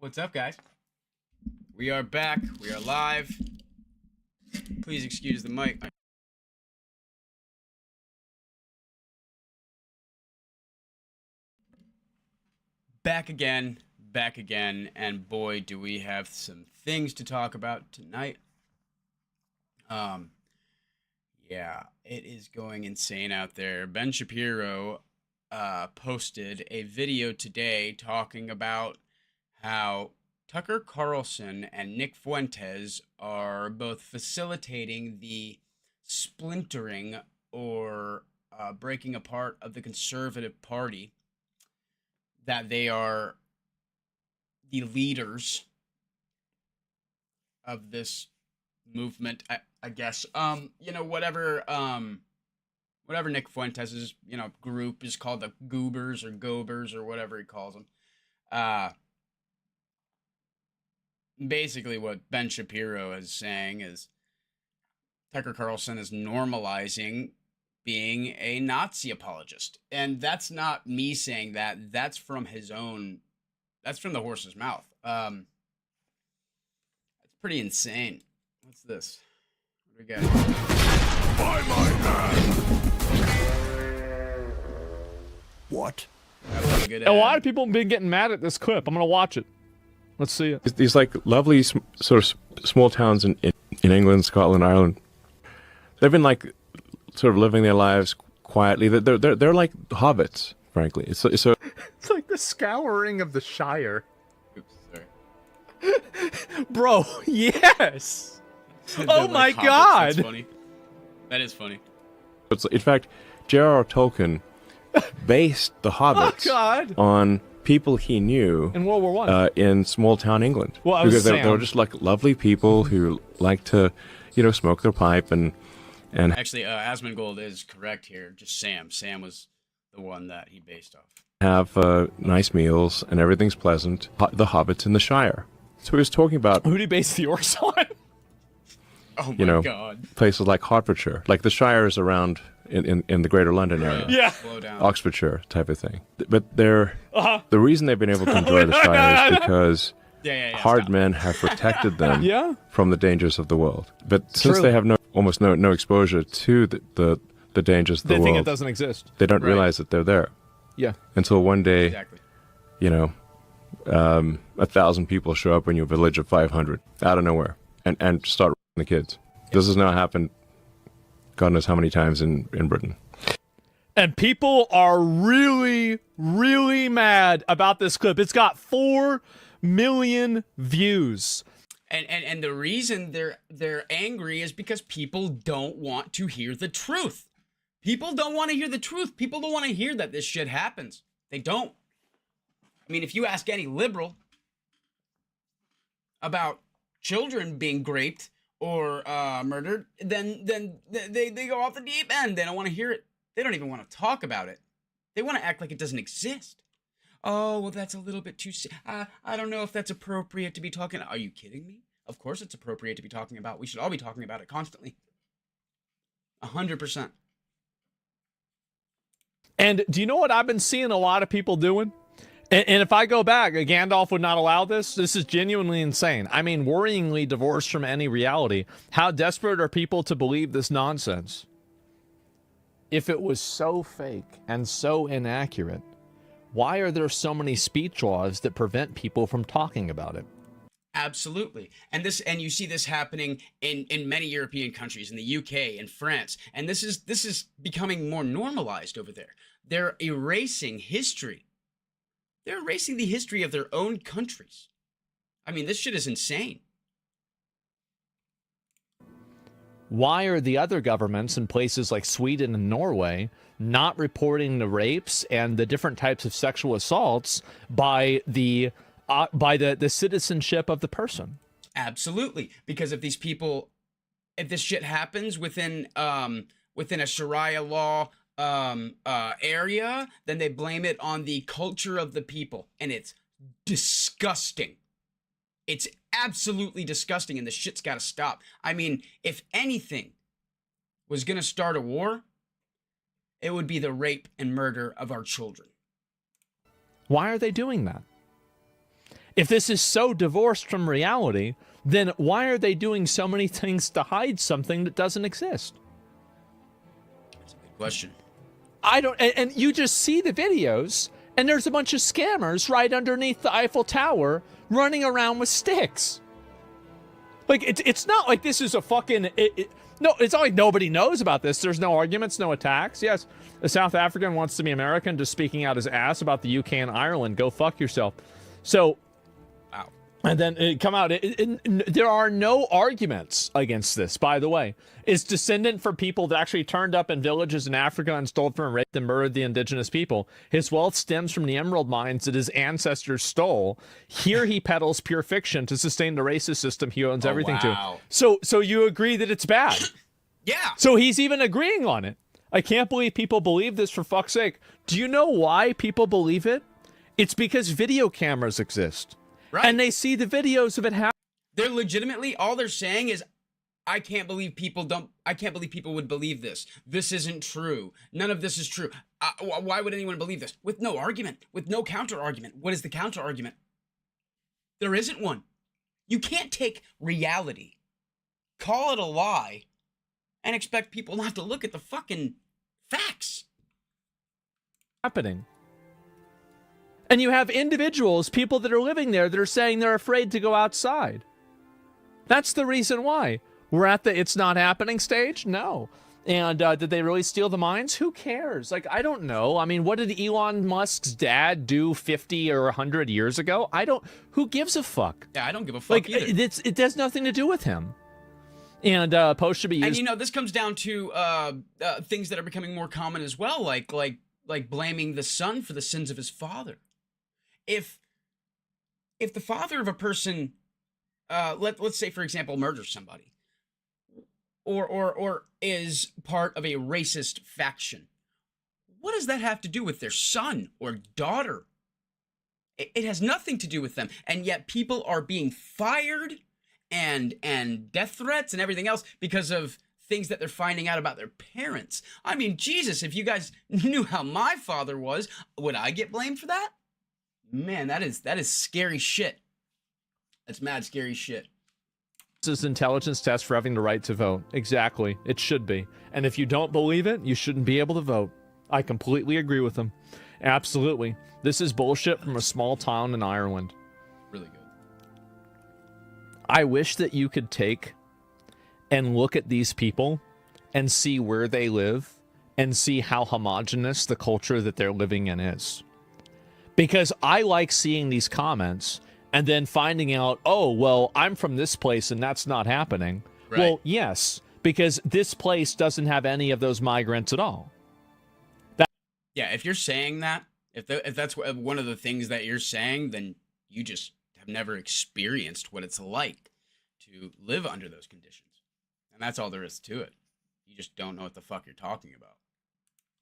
What's up, guys? We are back. We are live. Please excuse the mic. Back again, and boy, do we have some things to talk about tonight. Yeah, it is going insane out there. Ben Shapiro posted a video today talking about how Tucker Carlson and Nick Fuentes are both facilitating the splintering or breaking apart of the conservative party, that they are the leaders of this movement, I guess. Whatever Nick Fuentes' group is called, the Goobers or Gobers or whatever he calls them. Basically what Ben Shapiro is saying is Tucker Carlson is normalizing being a Nazi apologist. And that's not me saying that. That's from the horse's mouth. That's pretty insane. What's this? What do we got? By my hand! What? A lot of people have been getting mad at this clip. I'm going to watch it. Let's see it. These like lovely sort of small towns in England, Scotland, Ireland. They've been like sort of living their lives quietly. They're like hobbits, frankly. It's like the scouring of the Shire. Oops, sorry. Bro, yes. Oh my hobbits. God. That's funny. That is funny. in fact, J.R.R. Tolkien based the hobbits on people he knew in World War I in small town England. Well, because they were just like lovely people who like to, smoke their pipe and actually, Asmongold is correct here. Just Sam. Sam was the one that he based off. Have nice meals and everything's pleasant. The hobbits in the Shire. So he was talking about who did he base the orcs on? Oh my God. Places like Hertfordshire, like the Shire is around in the Greater London area. Yeah. Slow down. Oxfordshire type of thing. But the reason they've been able to enjoy the Shire is because hard men have protected them from the dangers of the world. But since they have almost no exposure to the dangers of the world, they think it doesn't exist. They don't realize that they're there. Yeah. Until one day, 1,000 people show up in your village of 500 out of nowhere and start the kids. This has now happened God knows how many times in Britain. And people are really, really mad about this clip. It's got 4 million views. And the reason they're angry is because people don't want to hear the truth. People don't want to hear the truth. People don't want to hear that this shit happens. They don't. I mean, if you ask any liberal about children being raped or murdered, then they go off the deep end. They don't want to hear it. They don't even want to talk about it. They want to act like it doesn't exist. Oh, well, that's a little bit too... I don't know if that's appropriate to be talking... Are you kidding me? Of course it's appropriate to be talking about. We should all be talking about it constantly. 100%. And do you know what I've been seeing a lot of people doing? And if I go back, Gandalf would not allow this. This is genuinely insane. I mean, worryingly divorced from any reality. How desperate are people to believe this nonsense? If it was so fake and so inaccurate, why are there so many speech laws that prevent people from talking about it? Absolutely. And you see this happening in many European countries, in the UK, in France. And this is becoming more normalized over there. They're erasing history. They're erasing the history of their own countries. I mean, this shit is insane. Why are the other governments in places like Sweden and Norway not reporting the rapes and the different types of sexual assaults by the citizenship of the person? Absolutely. Because if this shit happens within a Sharia law area, then they blame it on the culture of the people, and it's disgusting. It's absolutely disgusting, and the shit's got to stop. I mean, if anything was going to start a war, it would be the rape and murder of our children. Why are they doing that? If this is so divorced from reality, then why are they doing so many things to hide something that doesn't exist? That's a good question. I don't, and you just see the videos, and there's a bunch of scammers right underneath the Eiffel Tower running around with sticks. Like, it's not like this is a fucking, no, it's not like nobody knows about this. There's no arguments, no attacks. Yes, a South African wants to be American, just speaking out his ass about the UK and Ireland. Go fuck yourself. So, wow. And then it come out. There are no arguments against this, by the way. It's descendant for people that actually turned up in villages in Africa and stole from and raped and murdered the indigenous people. His wealth stems from the emerald mines that his ancestors stole. Here he peddles pure fiction to sustain the racist system he owns everything to. So you agree that it's bad? Yeah. So he's even agreeing on it. I can't believe people believe this, for fuck's sake. Do you know why people believe it? It's because video cameras exist. Right. And they see the videos of it happen. They're legitimately, all they're saying is, I can't believe people would believe this. This isn't true. None of this is true. Why would anyone believe this? With no argument, with no counter argument. What is the counter argument? There isn't one. You can't take reality, call it a lie, and expect people not to look at the fucking facts. Happening. And you have individuals, people that are living there, that are saying they're afraid to go outside. That's the reason why. We're at the it's not happening stage? No. And did they really steal the mines? Who cares? Like, I don't know. I mean, what did Elon Musk's dad do 50 or 100 years ago? Who gives a fuck? Yeah, I don't give a fuck like, either. It has nothing to do with him. And posts should be used. And, you know, this comes down to things that are becoming more common as well, like blaming the son for the sins of his father. If the father of a person, let's say, for example, murders somebody, or is part of a racist faction, what does that have to do with their son or daughter? It has nothing to do with them, and yet people are being fired and death threats and everything else because of things that they're finding out about their parents. I mean, Jesus, if you guys knew how my father was, would I get blamed for that? Man, that is scary shit. That's mad scary shit. This is intelligence test for having the right to vote. Exactly. It should be. And if you don't believe it, you shouldn't be able to vote. I completely agree with them. Absolutely. This is bullshit from a small town in Ireland. Really good. I wish that you could take and look at these people and see where they live and see how homogenous the culture that they're living in is. Because I like seeing these comments and then finding out, oh, well, I'm from this place and that's not happening. Right. Well, yes, because this place doesn't have any of those migrants at all. Yeah, if you're saying that, if that's one of the things that you're saying, then you just have never experienced what it's like to live under those conditions. And that's all there is to it. You just don't know what the fuck you're talking about.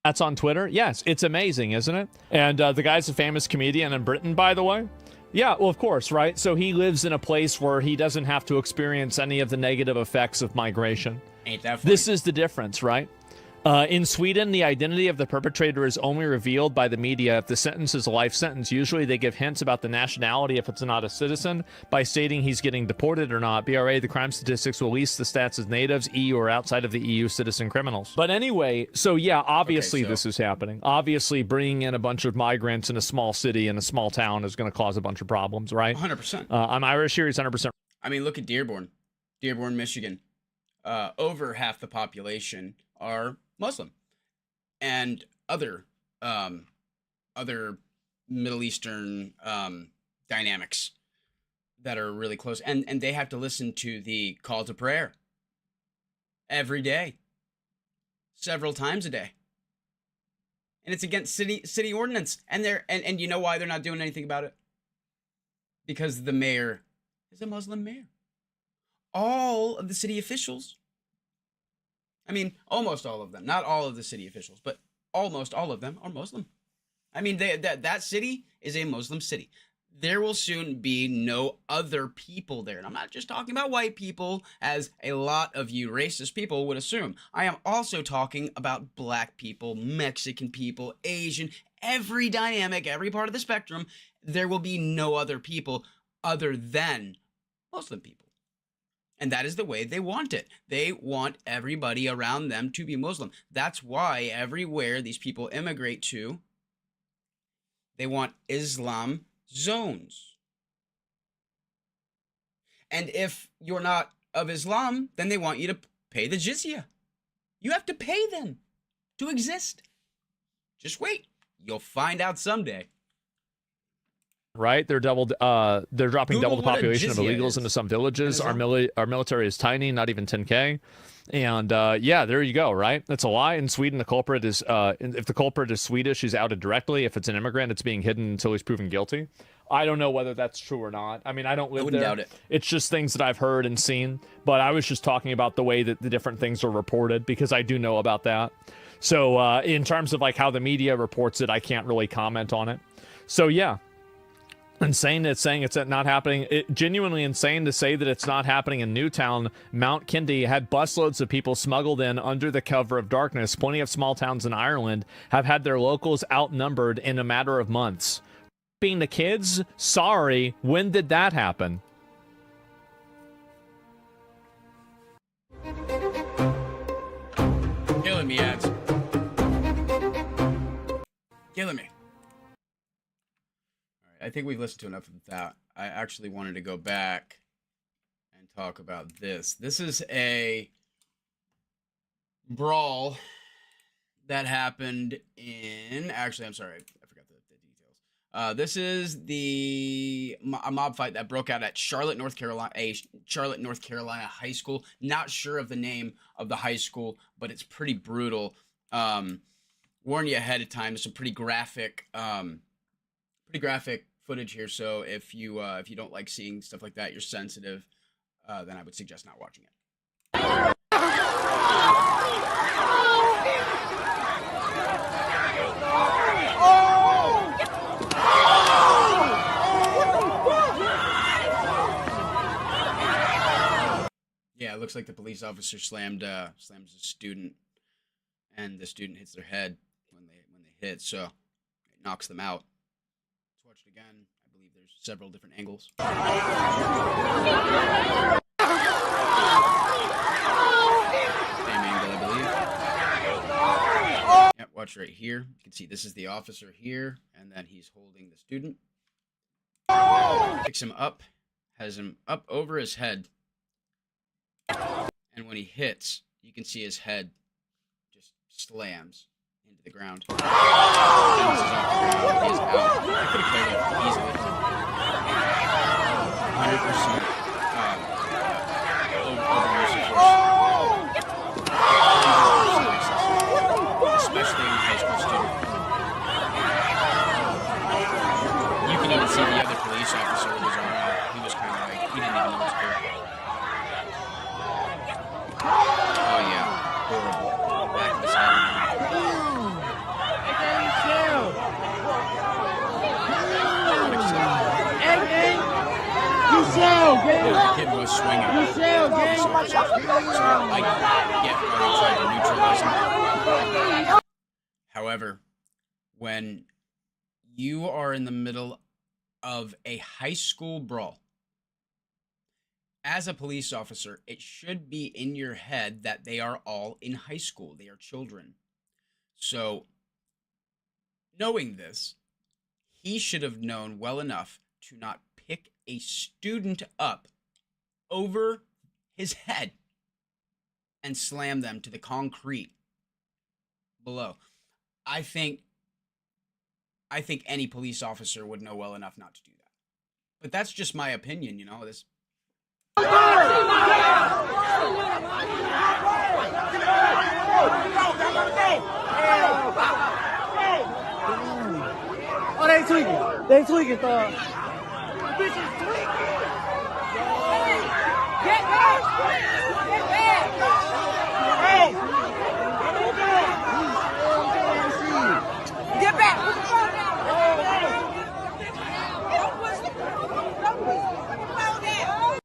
That's on Twitter? Yes, it's amazing, isn't it? And the guy's a famous comedian in Britain, by the way. Yeah, well, of course, right? So he lives in a place where he doesn't have to experience any of the negative effects of migration. Ain't that funny? This is the difference, right? In Sweden, the identity of the perpetrator is only revealed by the media if the sentence is a life sentence. Usually they give hints about the nationality if it's not a citizen by stating he's getting deported or not. BRA, the crime statistics will list the stats as natives, EU or outside of the EU citizen criminals. But anyway, so yeah, obviously this is happening. Obviously bringing in a bunch of migrants in a small city, in a small town is going to cause a bunch of problems, right? 100%. I'm Irish here, he's 100%. I mean, look at Dearborn, Michigan. Over half the population are Muslim, and other Middle Eastern dynamics that are really close, and they have to listen to the call to prayer every day, several times a day, and it's against city ordinance, and and you know why they're not doing anything about it? Because the mayor is a Muslim mayor. All of the city officials, I mean, almost all of them, not all of the city officials, but almost all of them are Muslim. I mean, that city is a Muslim city. There will soon be no other people there. And I'm not just talking about white people, as a lot of you racist people would assume. I am also talking about black people, Mexican people, Asian, every dynamic, every part of the spectrum. There will be no other people other than Muslim people. And that is the way they want it. They want everybody around them to be Muslim. That's why everywhere these people immigrate to, they want Islam zones. And if you're not of Islam, then they want you to pay the jizya. You have to pay them to exist. Just wait. You'll find out someday. Right, they're dropping Google double the what a population of jizya illegals is. into some villages. Our military is tiny, not even 10K. And yeah, there you go. Right, that's a lie. In Sweden, the culprit is if the culprit is Swedish, he's outed directly. If it's an immigrant, it's being hidden until he's proven guilty. I don't know whether that's true or not. I mean, I don't live there. Doubt it. It's just things that I've heard and seen. But I was just talking about the way that the different things are reported, because I do know about that. So in terms of like how the media reports it, I can't really comment on it. So yeah. Insane it's saying it's not happening. Genuinely insane to say that it's not happening in Newtown. Mount Kindy had busloads of people smuggled in under the cover of darkness. Plenty of small towns in Ireland have had their locals outnumbered in a matter of months. Being the kids? Sorry, when did that happen? Killing me, ads. Killing me. I think we've listened to enough of that. I actually wanted to go back and talk about this. This is a brawl that happened in... Actually, I'm sorry. I forgot the details. This is a mob fight that broke out at Charlotte, North Carolina high school. Not sure of the name of the high school, but it's pretty brutal. Warn you ahead of time. It's some pretty graphic footage here, so if you don't like seeing stuff like that, you're sensitive, then I would suggest not watching it. Yeah, it looks like the police officer slams a student, and the student hits their head when they hit, so it knocks them out. Watch it again. I believe there's several different angles. Same angle, I believe. Yep, watch right here. You can see this is the officer here, and then he's holding the student. Picks him up, has him up over his head, and when he hits, you can see his head just slams into the ground. Bounces off the ground. He is out. I could have killed him easily. 100% overuse of force. 100% excessive. Especially in a high school student. You can even see the other police officer with his arm out. He was kind of like, he didn't even know what's going on. Oh yeah, horrible. Back of his head. The kid was swinging. So I get why they tried to neutralize him. However, when you are in the middle of a high school brawl, as a police officer, it should be in your head that they are all in high school. They are children. So, knowing this, he should have known well enough to not pick a student up over his head and slam them to the concrete below. I think any police officer would know well enough not to do that. But that's just my opinion, you know. This. Oh, they tweaking. They tweaking, dog. Bitches tweaking. Get back. Get back. Hey. Get back. Put the phone down. Don't push it. Don't push it. Put the phone down.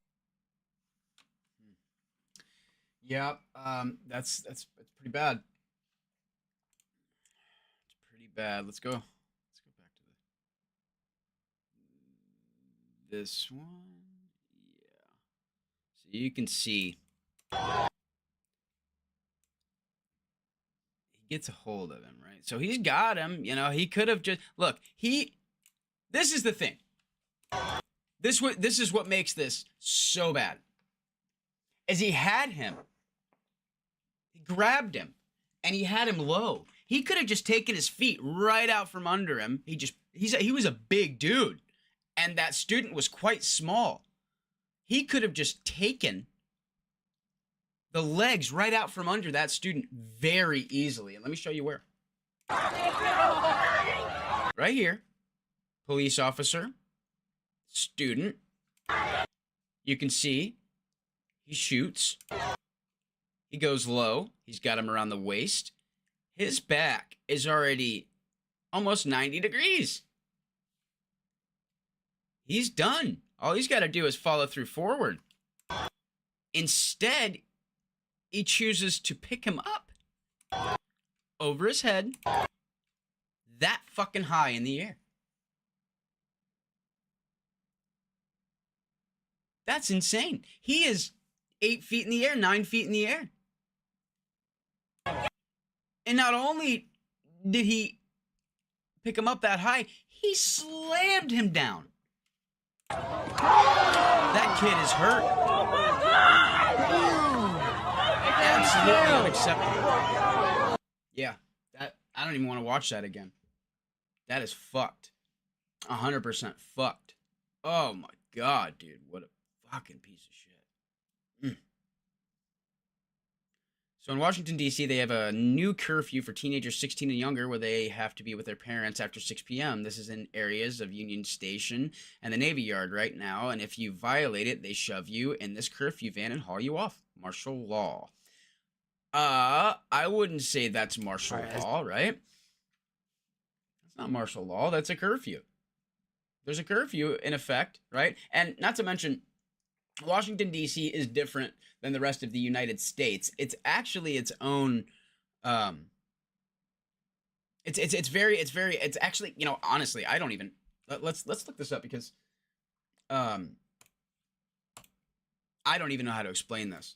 Yeah, that's pretty bad. It's pretty bad. Let's go back to this one. Yeah. So you can see he gets a hold of him, right? So he's got him. You know, he could have just look. This is the thing. This is what makes this so bad. Is he had him. He grabbed him, and he had him low. He could have just taken his feet right out from under him. He was a big dude, and that student was quite small. He could have just taken the legs right out from under that student very easily. And let me show you where. Right here. Police officer. Student. You can see he shoots. He goes low. He's got him around the waist. His back is already almost 90 degrees. He's done. All he's got to do is follow through forward. Instead, he chooses to pick him up over his head that fucking high in the air. That's insane. He is 8 feet in the air, 9 feet in the air. And not only did he pick him up that high, he slammed him down. That kid is hurt. Absolutely unacceptable. Yeah, I don't even want to watch that again. That is fucked. 100% fucked. Oh my god, dude. What a fucking piece of shit. So in Washington, D.C., they have a new curfew for teenagers 16 and younger where they have to be with their parents after 6 p.m. This is in areas of Union Station and the Navy Yard right now, and if you violate it, they shove you in this curfew van and haul you off. Martial law. I wouldn't say that's martial law, right? That's not martial law. That's a curfew. There's a curfew in effect, right? And not to mention, Washington, D.C. is different than the rest of the United States. It's actually its own, it's actually, you know, honestly, I don't even, let's look this up because, I don't even know how to explain this.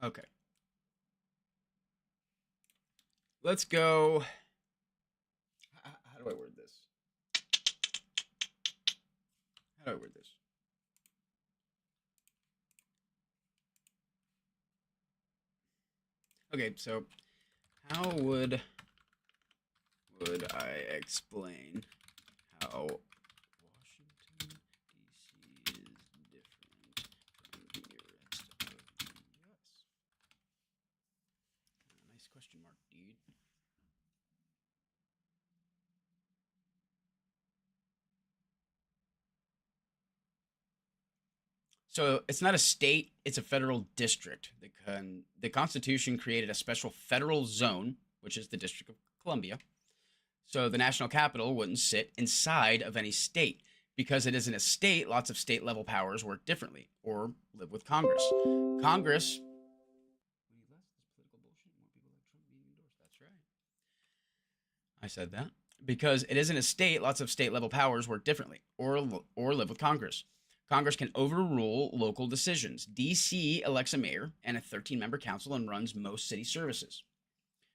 Okay. Let's go. How do I word this? How do I word this? Okay, so how would I explain how Washington, D.C. is different from the rest of the U.S.? Nice question mark, dude. So it's not a state, it's a federal district. The Constitution created a special federal zone, which is the District of Columbia. So the national capital wouldn't sit inside of any state. Because it isn't a state, lots of state level powers work differently or live with Congress. Congress. That's right. I said that. Because it isn't a state, lots of state level powers work differently or live with Congress. Congress can overrule local decisions. D.C. elects a mayor and a 13-member council and runs most city services.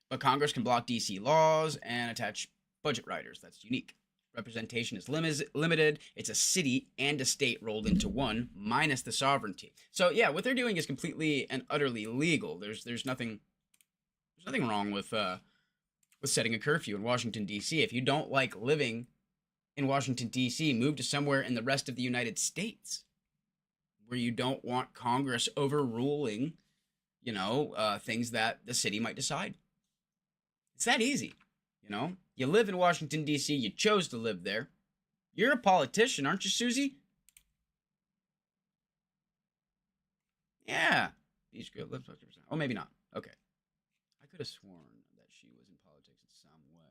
But Congress can block D.C. laws and attach budget riders. That's unique. Representation is limited. It's a city and a state rolled into one, minus the sovereignty. So yeah, what they're doing is completely and utterly legal. There's nothing wrong with setting a curfew in Washington, D.C. If you don't like living in Washington, D.C., move to somewhere in the rest of the United States where you don't want Congress overruling, you know, things that the city might decide. It's that easy, you know? You live in Washington, D.C., you chose to live there. You're a politician, aren't you, Susie? Yeah. Beach Girl lives 50%. Oh, maybe not. Okay. I could have sworn that she was in politics in some way.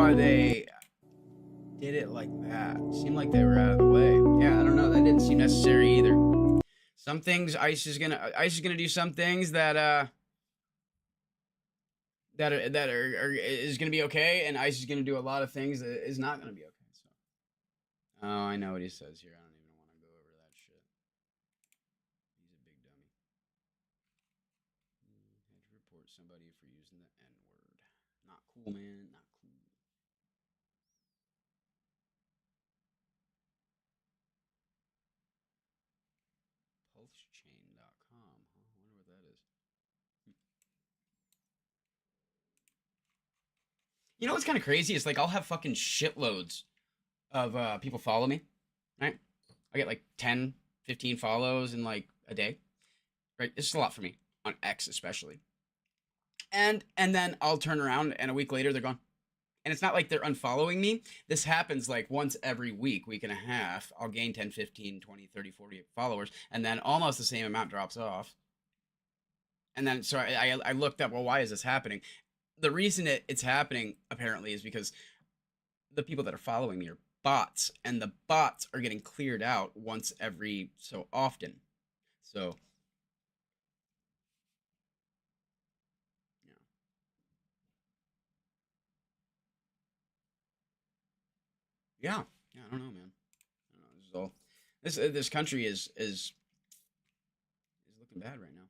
why they did it like that. It seemed like they were out of the way. Yeah, I don't know. That didn't seem necessary either. Some things ICE is gonna do some things that is gonna be okay, and ICE is gonna do a lot of things that is not gonna be okay. So, oh, I know what he says here. I don't even want to go over that shit. He's a big dummy. Had to report somebody for using the N-word. Not cool, man. Not cool. Pulsechain.com. Huh? I wonder what that is. You know what's kind of crazy? It's like I'll have fucking shitloads of people follow me, right? I get like 10, 15 follows in like a day, right? It's a lot for me on X especially. And then I'll turn around and a week later they're gone. And it's not like they're unfollowing me. This happens like once every week and a half. I'll gain 10, 15, 20, 30, 40 followers, and then almost the same amount drops off. And then so I looked up, well, why is this happening? The reason it's happening apparently is because the people that are following me are bots, and the bots are getting cleared out once every so often. So yeah, I don't know, man. I don't know. This country is looking bad right now.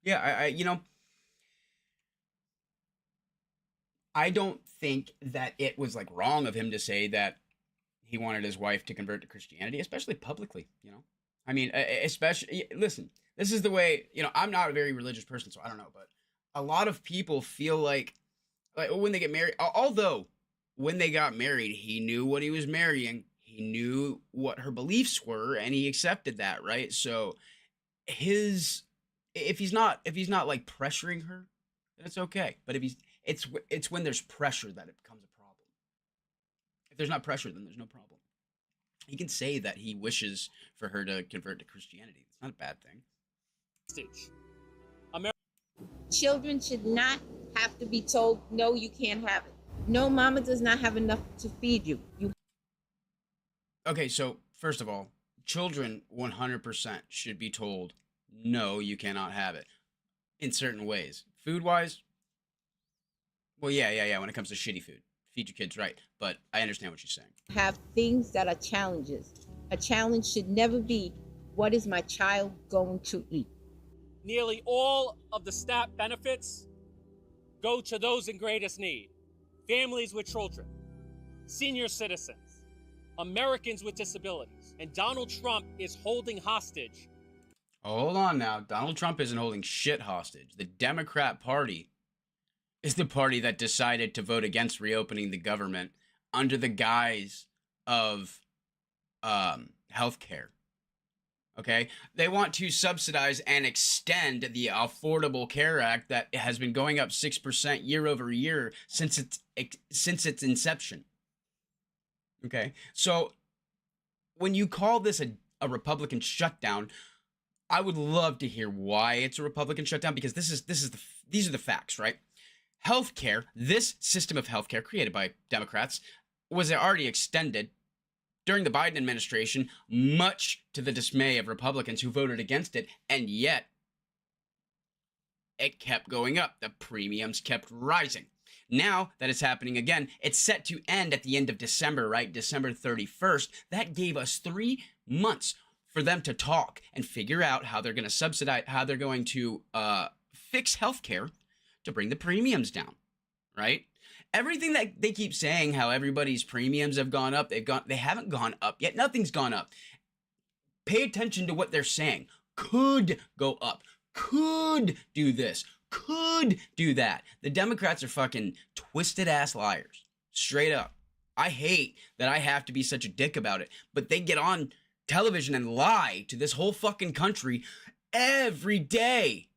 Yeah, I don't think that it was like wrong of him to say that he wanted his wife to convert to Christianity, especially publicly, I mean, especially, listen, this is the way, I'm not a very religious person, so I don't know, but a lot of people feel like when they get married, although when they got married, he knew what he was marrying, he knew what her beliefs were, and he accepted that, right? So if he's not like pressuring her, then it's okay. But if it's when there's pressure that it becomes a problem. If there's not pressure, then there's no problem. He can say that he wishes for her to convert to Christianity. It's not a bad thing. Children should not have to be told, no, you can't have it. No, mama does not have enough to feed you. Okay, so first of all, children 100% should be told, no, you cannot have it. In certain ways. Food-wise, well, yeah, when it comes to shitty food. Feed your kids right. But I understand what you're saying. Have things that are challenges. A challenge should never be, what is my child going to eat? Nearly all of the SNAP benefits go to those in greatest need. Families with children, senior citizens, Americans with disabilities. And Donald Trump is holding hostage. Hold on now. Donald Trump isn't holding shit hostage. The Democrat Party is the party that decided to vote against reopening the government under the guise of health care. Okay? They want to subsidize and extend the Affordable Care Act that has been going up 6% year over year since its inception. Okay? So when you call this a Republican shutdown, I would love to hear why it's a Republican shutdown, because these are the facts, right? Healthcare, this system of healthcare created by Democrats, was already extended during the Biden administration, much to the dismay of Republicans who voted against it, and yet it kept going up. The premiums kept rising. Now that it's happening again, it's set to end at the end of December, right? December 31st. That gave us 3 months for them to talk and figure out how they're going to subsidize, how they're going to fix healthcare to bring the premiums down, right? Everything that they keep saying, how everybody's premiums have gone up, they haven't gone up yet. Nothing's gone up. Pay attention to what they're saying. Could go up. Could do this. Could do that. The Democrats are fucking twisted ass liars. Straight up. I hate that I have to be such a dick about it, but they get on television and lie to this whole fucking country every day.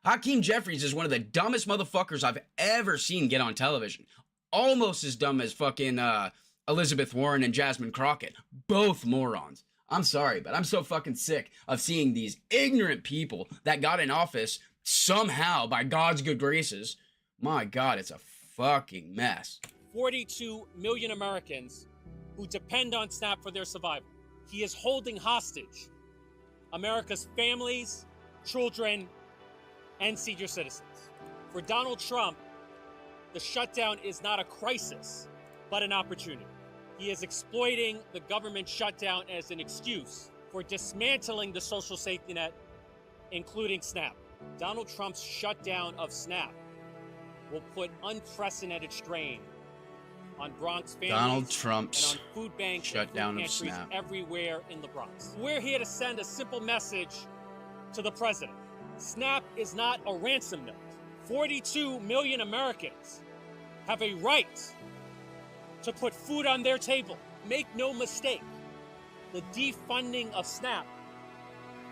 Hakeem Jeffries is one of the dumbest motherfuckers I've ever seen get on television. Almost as dumb as fucking Elizabeth Warren and Jasmine Crockett. Both morons. I'm sorry, but I'm so fucking sick of seeing these ignorant people that got in office somehow by God's good graces. My God, it's a fucking mess. 42 million Americans who depend on SNAP for their survival. He is holding hostage America's families, children, and senior citizens. For Donald Trump, the shutdown is not a crisis, but an opportunity. He is exploiting the government shutdown as an excuse for dismantling the social safety net, including SNAP. Donald Trump's shutdown of SNAP will put unprecedented strain on Bronx families Donald Trump's and on food banks shutdown and food of pantries SNAP everywhere in the Bronx. We're here to send a simple message to the president. SNAP is not a ransom note. 42 million Americans have a right to put food on their table. Make no mistake, the defunding of SNAP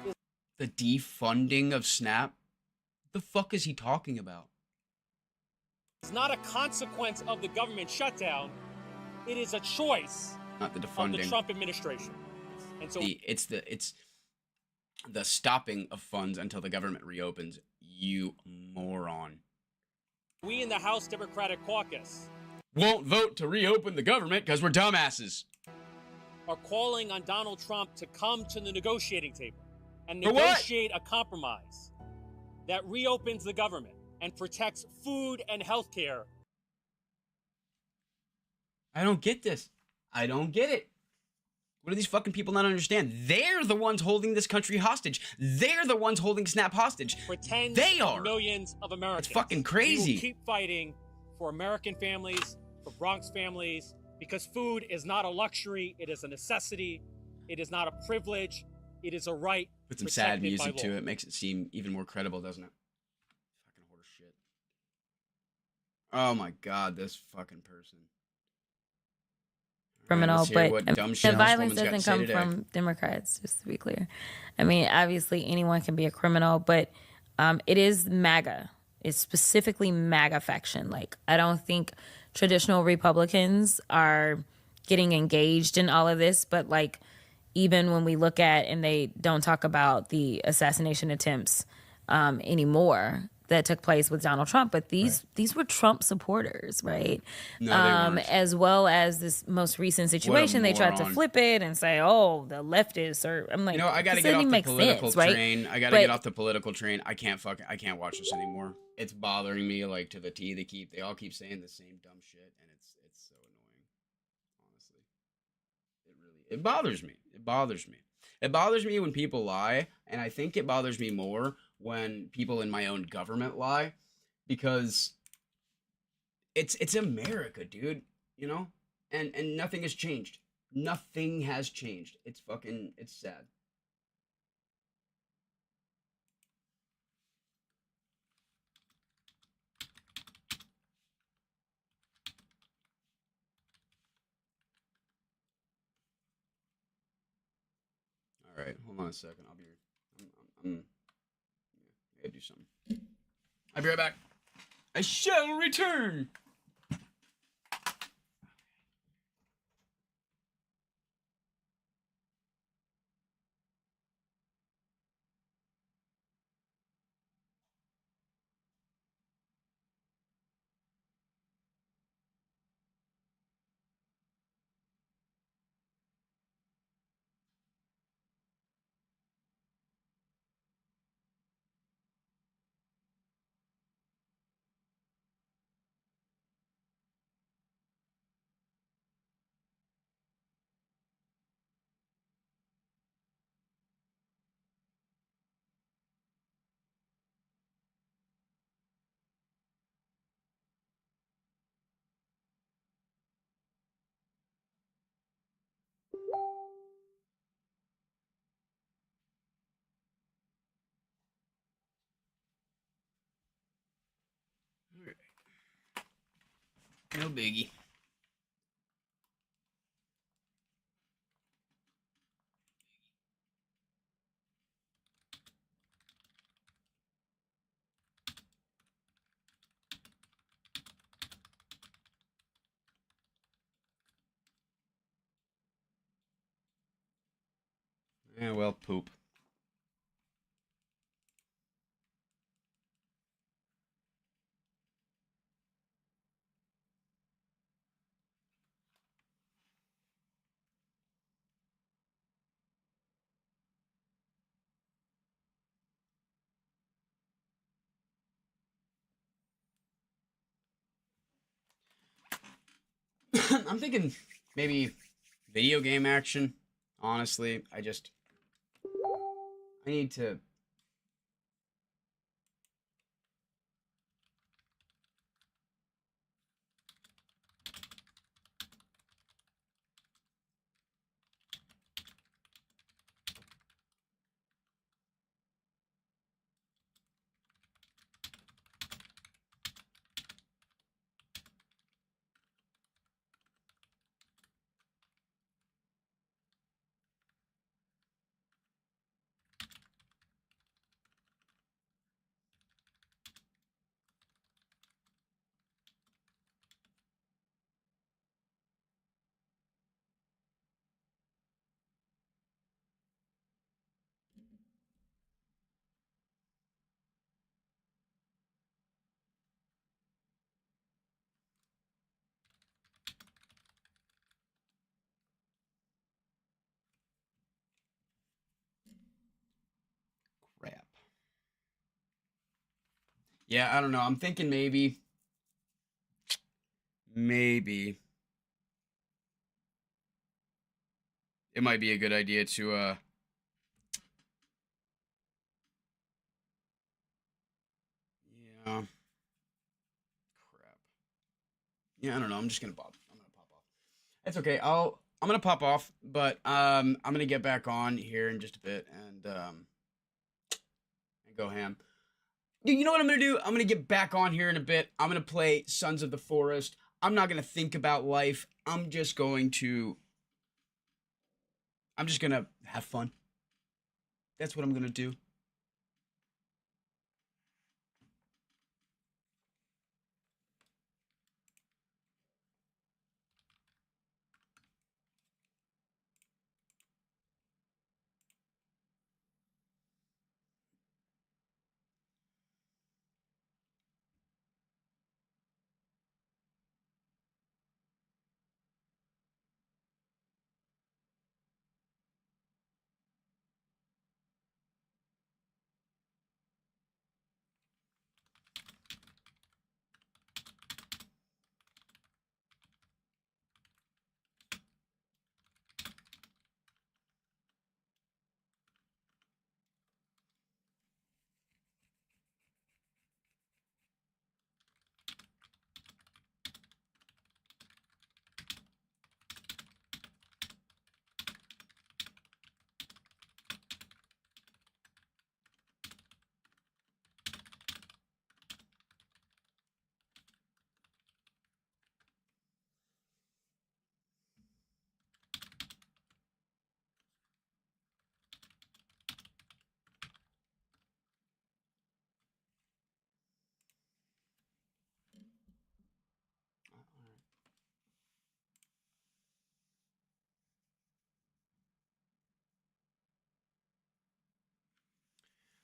is... The defunding of SNAP? The fuck is he talking about? It's not a consequence of the government shutdown. It is a choice Not the of defunding. the Trump administration. And so It's the stopping of funds until the government reopens. You moron. we in the House Democratic Caucus Won't vote to reopen the government because we're dumbasses. are calling on Donald Trump to come to the negotiating table and For what? negotiate a compromise that reopens the government and protects food and health care. I don't get this. I don't get it. What do these fucking people not understand? They're the ones holding this country hostage. They're the ones holding SNAP hostage. For tens They of are. millions of Americans. It's fucking We crazy. will keep fighting for American families, for Bronx families, because food is not a luxury, it is a necessity, it is not a privilege, it is a right. Put some sad protected by music to law. it. Makes it seem even more credible, doesn't it? Fucking horse shit. Oh my God, this fucking person. All right, Criminal, let's hear but what I dumb mean, shit the this violence woman's got to doesn't say come today. from Democrats, just to be clear. I mean, obviously anyone can be a criminal, but it is MAGA. It's specifically MAGA faction. Like, I don't think traditional Republicans are getting engaged in all of this, but like, even when we look at, and they don't talk about the assassination attempts anymore that took place with Donald Trump, but these were Trump supporters, right? No, they weren't. As well as this most recent situation, they tried to moron. flip it and say, "Oh, the leftists are." I'm like, You know, I gotta this get doesn't off even the make political sense, right? train. I gotta But- get off the political train. I can't watch this anymore. It's bothering me like to the T. They all keep saying the same dumb shit, and it's so annoying. Honestly, it bothers me. It bothers me. It bothers me when people lie, and I think it bothers me more when people in my own government lie, because it's America, dude. You know, and nothing has changed. Nothing has changed. It's sad. All right, hold on a second. I'll be. I'm gotta do something. I'll be right back. I shall return. No biggie. Yeah, well, poop. I'm thinking maybe video game action. Honestly, I need to. Crap. Yeah, I don't know. I'm thinking maybe it might be a good idea to yeah, crap. Yeah, I don't know. I'm just gonna pop. I'm gonna pop off. It's okay. I'm gonna pop off, but I'm gonna get back on here in just a bit and go ham. You know what I'm gonna do? I'm gonna get back on here in a bit. I'm gonna play Sons of the Forest. I'm not gonna think about life. I'm just gonna have fun. That's what I'm gonna do.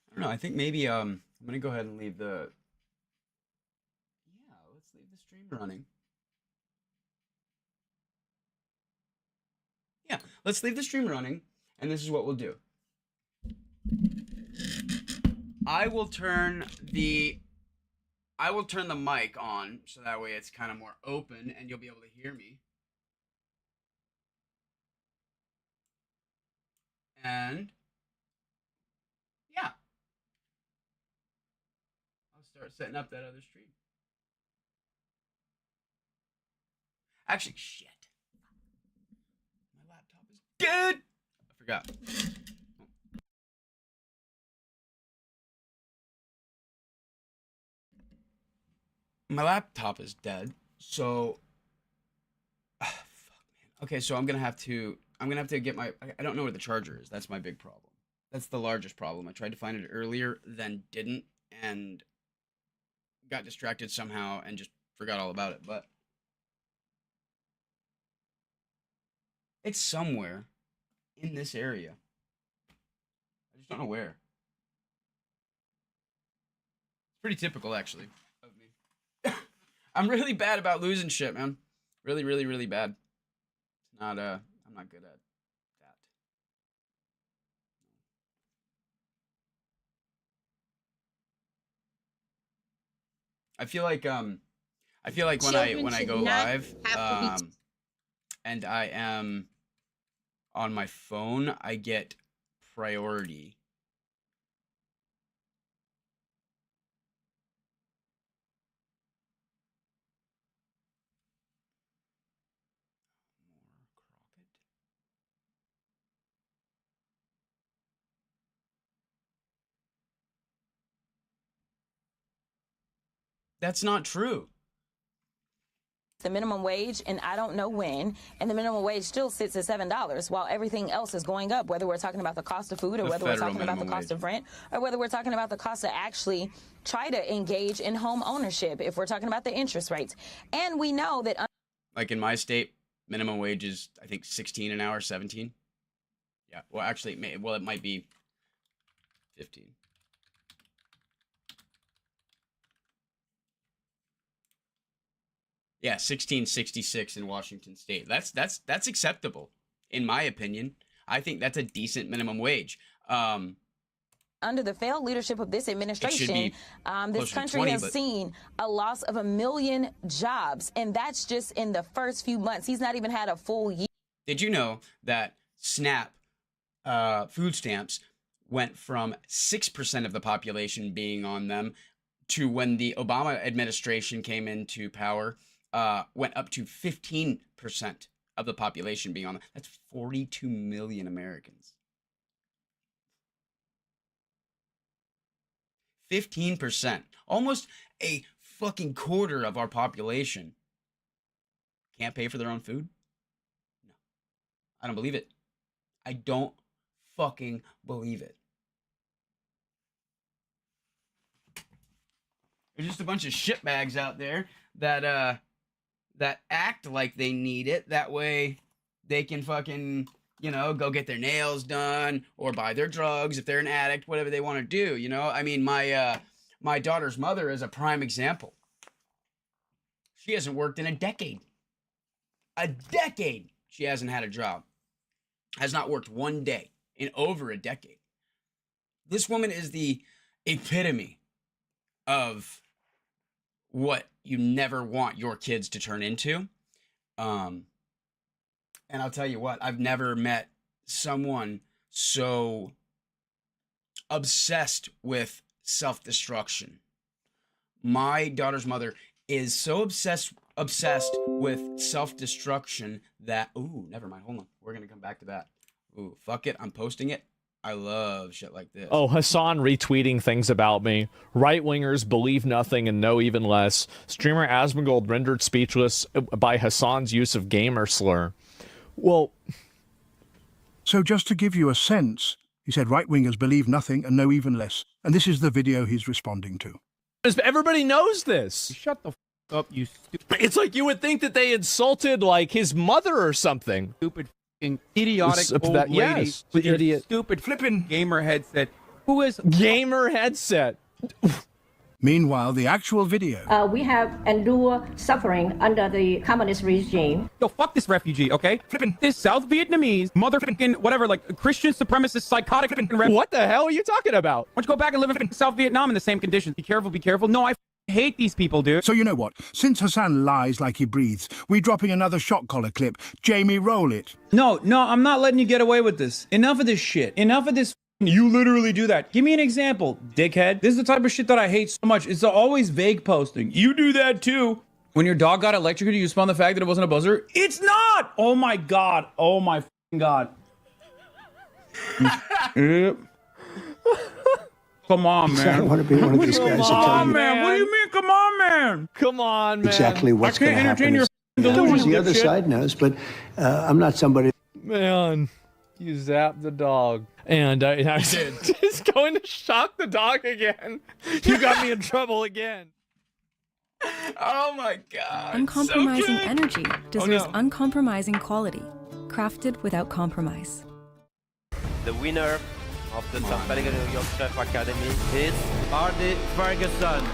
I don't know. I think maybe I'm gonna go ahead and leave the yeah. Let's leave the stream running. Yeah, let's leave the stream running, and this is what we'll do. I will turn the mic on so that way it's kind of more open and you'll be able to hear me. And yeah, I'll start setting up that other stream. Actually, shit. My laptop is dead. I forgot. My laptop is dead, so fuck, man. Okay, so I'm gonna have to get my. I don't know where the charger is. That's my big problem. That's the largest problem. I tried to find it earlier, then didn't, and got distracted somehow and just forgot all about it. But it's somewhere in this area. Don't know where. Pretty typical, actually, of me. I'm really bad about losing shit, man. Really, really, really bad. It's not, I'm not good at that. I feel like when I go live, and I am on my phone, I get priority. That's not true. The minimum wage, and I don't know when, and the minimum wage still sits at $7 while everything else is going up, whether we're talking about the cost of food or whether we're talking about the cost of rent or whether we're talking about the cost to actually try to engage in home ownership, if we're talking about the interest rates. And we know that... Like in my state, minimum wage is, I think, 16 an hour, 17. Yeah, well, actually, it might be 15. Yeah, 1666 in Washington State. That's acceptable, in my opinion. I think that's a decent minimum wage. Under the failed leadership of this administration, this country has seen a loss of 1 million jobs, and that's just in the first few months. He's not even had a full year. Did you know that SNAP food stamps went from 6% of the population being on them to, when the Obama administration came into power, went up to 15% of the population being on them? That's 42 million Americans. 15%. Almost a fucking quarter of our population can't pay for their own food? No. I don't believe it. I don't fucking believe it. There's just a bunch of shitbags out there that that act like they need it. That way they can fucking, you know, go get their nails done or buy their drugs if they're an addict, whatever they want to do, you know? I mean, my daughter's mother is a prime example. She hasn't worked in a decade. A decade she hasn't had a job. Has not worked one day in over a decade. This woman is the epitome of what you never want your kids to turn into. And I'll tell you what, I've never met someone so obsessed with self-destruction. My daughter's mother is so obsessed with self-destruction that, ooh, never mind, hold on. We're going to come back to that. Ooh, fuck it, I'm posting it. I love shit like this. Oh, Hassan retweeting things about me. Right-wingers believe nothing and know even less. Streamer Asmongold rendered speechless by Hassan's use of gamer slur. Well... So just to give you a sense, he said right-wingers believe nothing and know even less. And this is the video he's responding to. Everybody knows this. Shut the f up, you stupid... It's like you would think that they insulted, like, his mother or something. Stupid idiotic old lady yes, with your idiot. Stupid flipping gamer headset. Who is gamer headset? Meanwhile, the actual video. We have endured suffering under the communist regime. Yo, fuck this refugee, okay? Flipping this South Vietnamese motherfucking whatever, like Christian supremacist psychotic flipping. What the hell are you talking about? Why don't you go back and live in South Vietnam in the same conditions? Be careful, be careful. No, I hate these people, dude. So you know what? Since Hassan lies like he breathes, we're dropping another shot collar clip. Jamie, roll it. No, I'm not letting you get away with this. Enough of this shit. Enough of this. You literally do that. Give me an example, dickhead. This is the type of shit that I hate so much. It's always vague posting. You do that too. When your dog got electrocuted, you spun the fact that it wasn't a buzzer. It's not! Oh my god. Oh my f***ing god. Yep. Come on, man. I don't want to be one of these guys. Come on, man. What do you mean, come on, man? Come on, man. Exactly what's going to happen. The other side knows, but I'm not somebody. Man, you zapped the dog. And I did. He's going to shock the dog again. You got me in trouble again. Oh my god. Uncompromising so energy deserves uncompromising quality, crafted without compromise. The winner of the St. Pellegrino Yacht Chef Academy is Ardy Ferguson.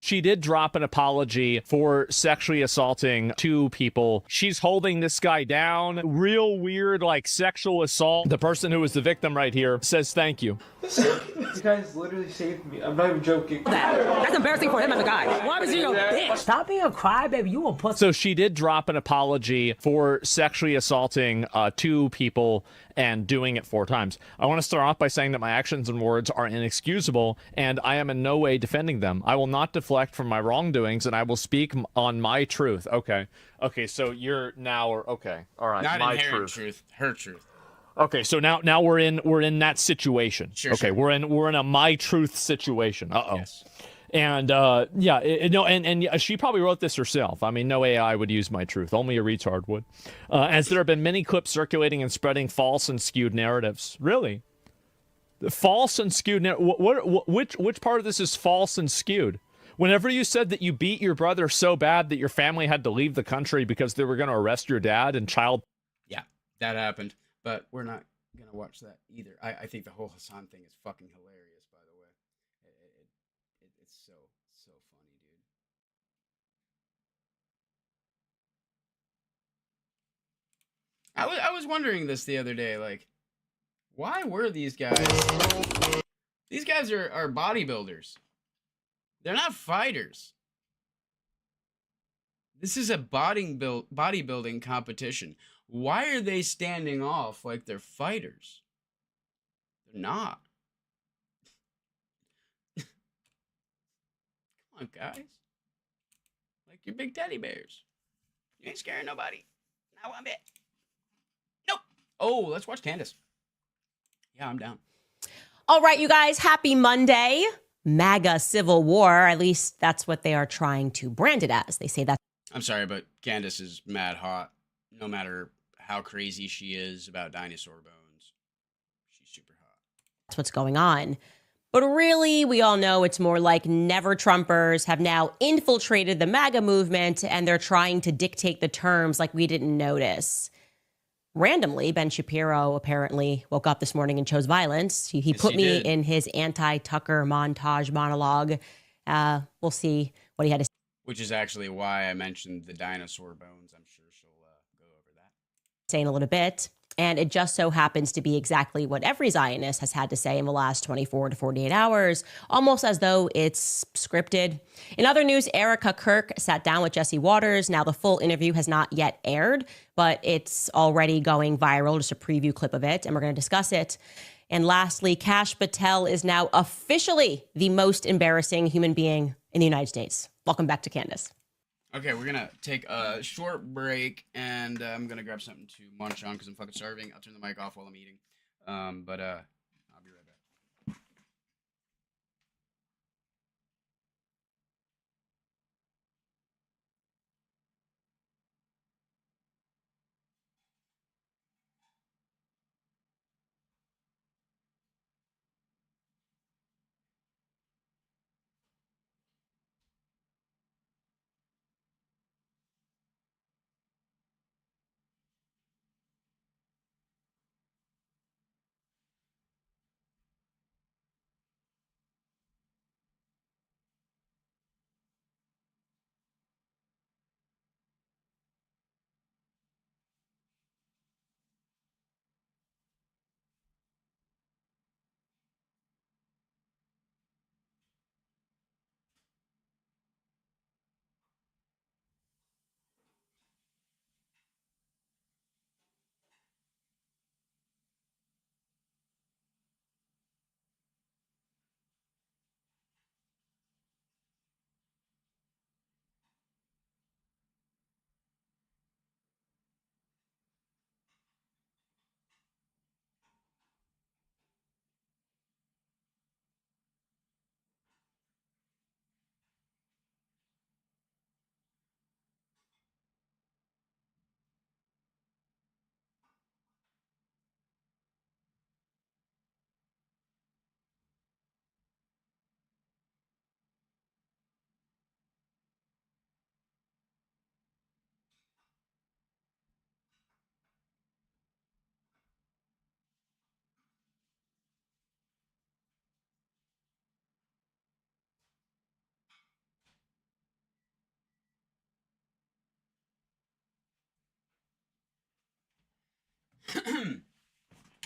She did drop an apology for sexually assaulting 2 people. She's holding this guy down. Real weird, like, sexual assault. The person who was the victim right here says thank you. You guys literally saved me. I'm not even joking. That's embarrassing for him as a guy. Why was he a bitch? Stop being a crybaby. You a pussy. So she did drop an apology for sexually assaulting 2 people and doing it 4 times. I want to start off by saying that my actions and words are inexcusable, and I am in no way defending them. I will not deflect from my wrongdoings, and I will speak on my truth. Okay, so you're now, okay, all right, not my inherent truth, her truth. Okay, so now we're in that situation. Sure, okay, sure. we're in a my truth situation. Yes. And she probably wrote this herself. I mean, no AI would use my truth. Only a retard would. As there have been many clips circulating and spreading false and skewed narratives. Really? The false and skewed which part of this is false and skewed? Whenever you said that you beat your brother so bad that your family had to leave the country because they were going to arrest your dad and child. Yeah, that happened. But we're not going to watch that either. I think the whole Hassan thing is fucking hilarious, by the way. It's so funny, dude. I was wondering this the other day, like, why were these guys? These guys are bodybuilders. They're not fighters. This is a bodybuilding competition. Why are they standing off like they're fighters? They're not. Come on, guys. Like your big teddy bears. You ain't scaring nobody. Not one bit. Nope. Oh, let's watch Candace. Yeah, I'm down. All right, you guys, happy Monday. MAGA Civil War, at least that's what they are trying to brand it as. They say that. I'm sorry, but Candace is mad hot. No matter how crazy she is about dinosaur bones, she's super hot. That's what's going on. But really, we all know it's more like never-Trumpers have now infiltrated the MAGA movement, and they're trying to dictate the terms like we didn't notice. Randomly, Ben Shapiro apparently woke up this morning and chose violence. He put me in his anti-Tucker montage monologue. We'll see what he had to say. Which is actually why I mentioned the dinosaur bones. I'm sure she'll go over that. Say in a little bit. And it just so happens to be exactly what every Zionist has had to say in the last 24 to 48 hours, almost as though it's scripted. In other news, Erica Kirk sat down with Jesse Waters. Now, the full interview has not yet aired, but it's already going viral, just a preview clip of it, and we're going to discuss it. And lastly, Kash Patel is now officially the most embarrassing human being in the United States. Welcome back to Candace. Okay, we're gonna take a short break, and I'm gonna grab something to munch on because I'm fucking starving. I'll turn the mic off while I'm eating. I'll be right back.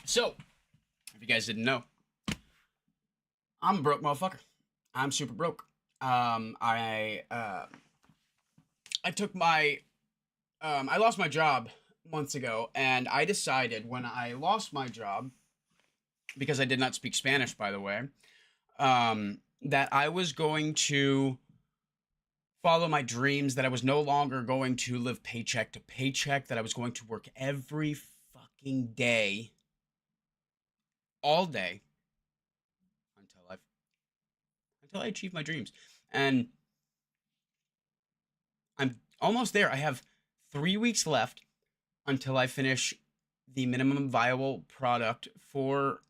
So, if you guys didn't know, I'm a broke motherfucker. I'm super broke. I took my, I lost my job months ago, and I decided when I lost my job, because I did not speak Spanish, by the way, that I was going to follow my dreams, that I was no longer going to live paycheck to paycheck, that I was going to work every fucking day, all day, until I achieve my dreams. And I'm almost there. I have 3 weeks left until I finish the minimum viable product for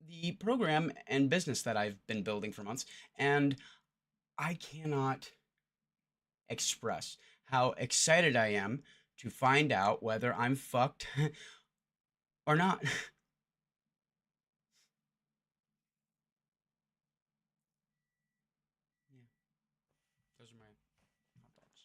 the program and business that I've been building for months. And I cannot express how excited I am to find out whether I'm fucked or not. Those are my hot dogs.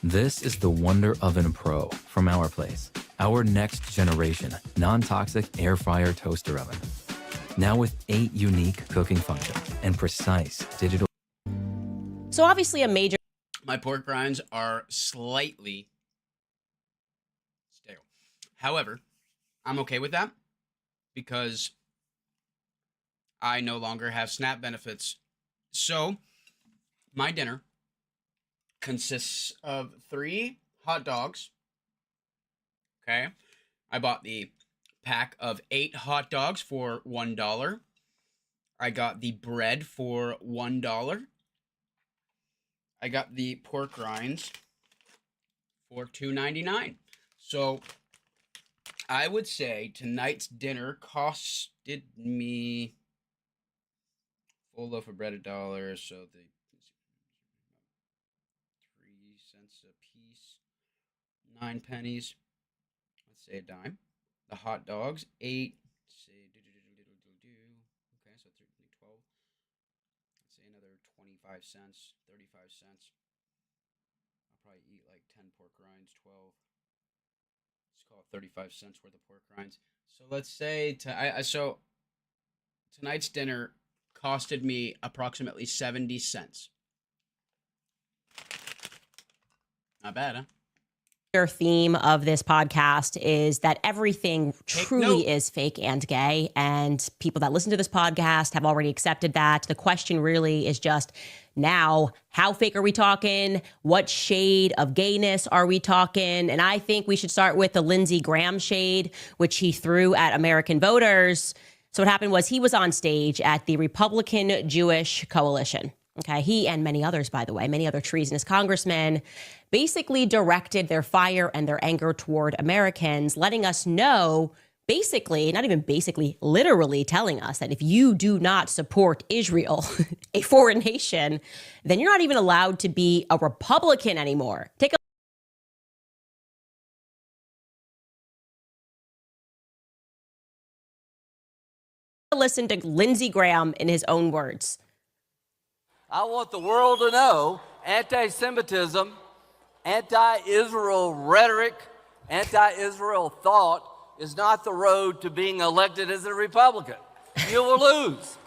This is the Wonder Oven Pro from Our Place. Our next generation non-toxic air fryer toaster oven. Now with 8 unique cooking functions and precise digital. So obviously a major... My pork rinds are slightly stale. However, I'm okay with that because I no longer have SNAP benefits. So my dinner consists of 3 hot dogs. Okay. I bought the pack of 8 hot dogs for $1. I got the bread for $1. I got the pork rinds for $2.99. So I would say tonight's dinner costed me full loaf of bread $1, so the 3 cents a piece, 9 pennies. Let's say a dime. The hot dogs, 8. Say okay, so 12. Let's say another 25 cents, 35 cents. I'll probably eat like 10 pork rinds, 12. Let's call it 35 cents worth of pork rinds. So let's say so tonight's dinner costed me approximately 70 cents. Not bad, huh? theme of this podcast is that everything truly is fake and gay, and people that listen to this podcast have already accepted that. The question really is just now, how fake are we talking? What shade of gayness are we talking? And I think we should start with the Lindsey Graham shade, which he threw at American voters. So what happened was he was on stage at the Republican Jewish Coalition. Okay, he and many others, by the way, many other treasonous congressmen basically directed their fire and their anger toward Americans, letting us know, basically, not even basically, literally telling us that if you do not support Israel, a foreign nation, then you're not even allowed to be a Republican anymore. Take a listen to Lindsey Graham in his own words. I want the world to know anti-Semitism, anti-Israel rhetoric, anti-Israel thought is not the road to being elected as a Republican. You will lose.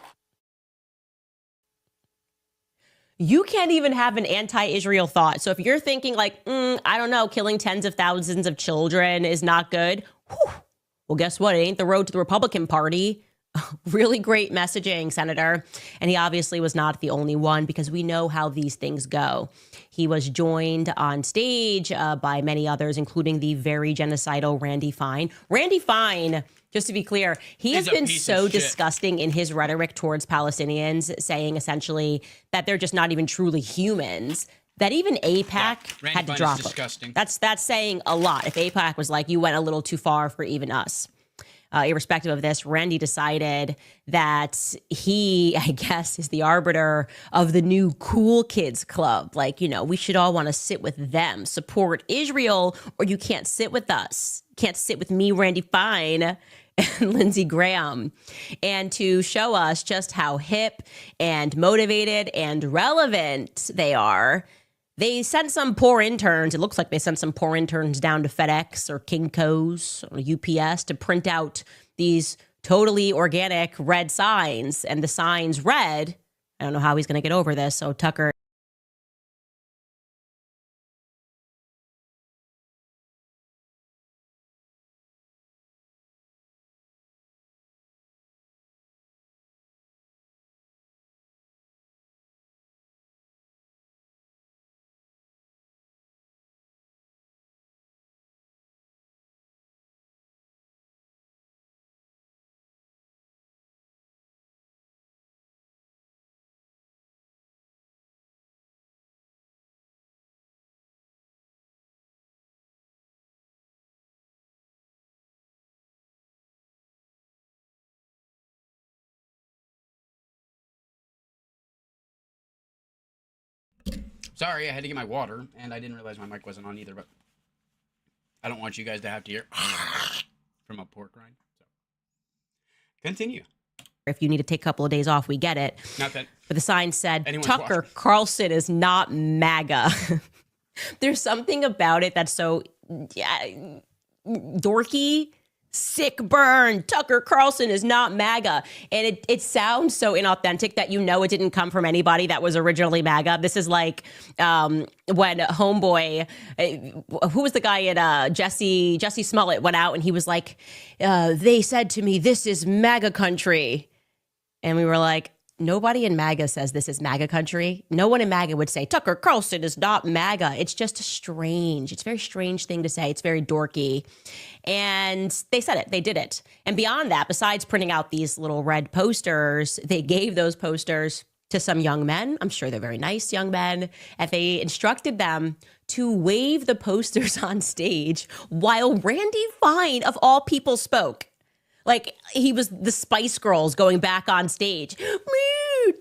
You can't even have an anti-Israel thought. So if you're thinking like, I don't know, killing tens of thousands of children is not good, well, guess what? It ain't the road to the Republican Party. Really great messaging, Senator. And he obviously was not the only one, because we know how these things go. He was joined on stage by many others, including the very genocidal Randy Fine. Randy Fine, just to be clear, he has been so disgusting in his rhetoric towards Palestinians, saying essentially that they're just not even truly humans, that even AIPAC had to drop him. That's saying a lot. If AIPAC was like, you went a little too far for even us. Irrespective of this, Randy decided that he, I guess, is the arbiter of the new cool kids club. Like, you know, we should all want to sit with them, support Israel, or you can't sit with us. Can't sit with me, Randy Fine, and Lindsey Graham. And to show us just how hip and motivated and relevant they are, they sent some poor interns. It looks like they sent some poor interns down to FedEx or Kinko's or UPS to print out these totally organic red signs. And the signs read, I don't know how he's going to get over this. So Tucker. Sorry, I had to get my water, and I didn't realize my mic wasn't on either, but I don't want you guys to have to hear from a pork rind. So continue. If you need to take a couple of days off, we get it. Not that. But the sign said, Tucker Carlson is not MAGA. There's something about it that's so dorky. Sick burn. Tucker Carlson is not MAGA. And it sounds so inauthentic that you know it didn't come from anybody that was originally MAGA. This is like when Homeboy, who was the guy at Jesse Smollett went out and he was like, they said to me, this is MAGA country. And we were like, nobody in MAGA says this is MAGA country. No one in MAGA would say Tucker Carlson is not MAGA. It's just strange. It's a very strange thing to say. It's very dorky. And they said it. They did it. And beyond that, besides printing out these little red posters, they gave those posters to some young men. I'm sure they're very nice young men. And they instructed them to wave the posters on stage while Randy Fine, of all people, spoke. Like he was the Spice Girls going back on stage.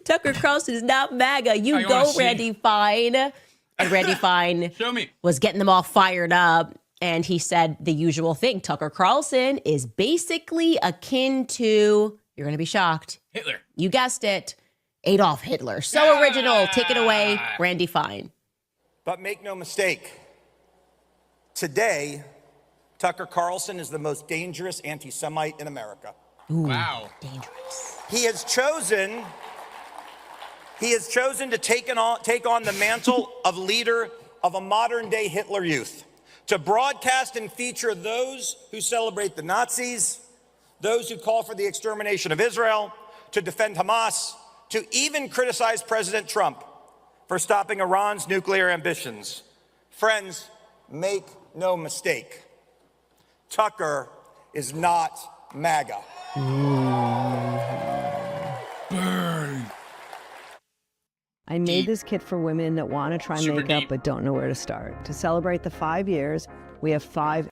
Tucker Carlson is not MAGA. You go, Randy Fine. And Randy Fine was getting them all fired up. And he said the usual thing. Tucker Carlson is basically akin to, you're going to be shocked, Hitler. You guessed it, Adolf Hitler. So original. Take it away, Randy Fine. But make no mistake, today, Tucker Carlson is the most dangerous anti-Semite in America. Ooh, wow. Dangerous. He has chosen to take on the mantle of leader of a modern-day Hitler Youth. to broadcast and feature those who celebrate the Nazis, those who call for the extermination of Israel, to defend Hamas, to even criticize President Trump for stopping Iran's nuclear ambitions. Friends, make no mistake. Tucker is not MAGA. Burn. I made this kit for women that want to try Super makeup deep. but don't know where to start. To celebrate the 5 years, we have 5.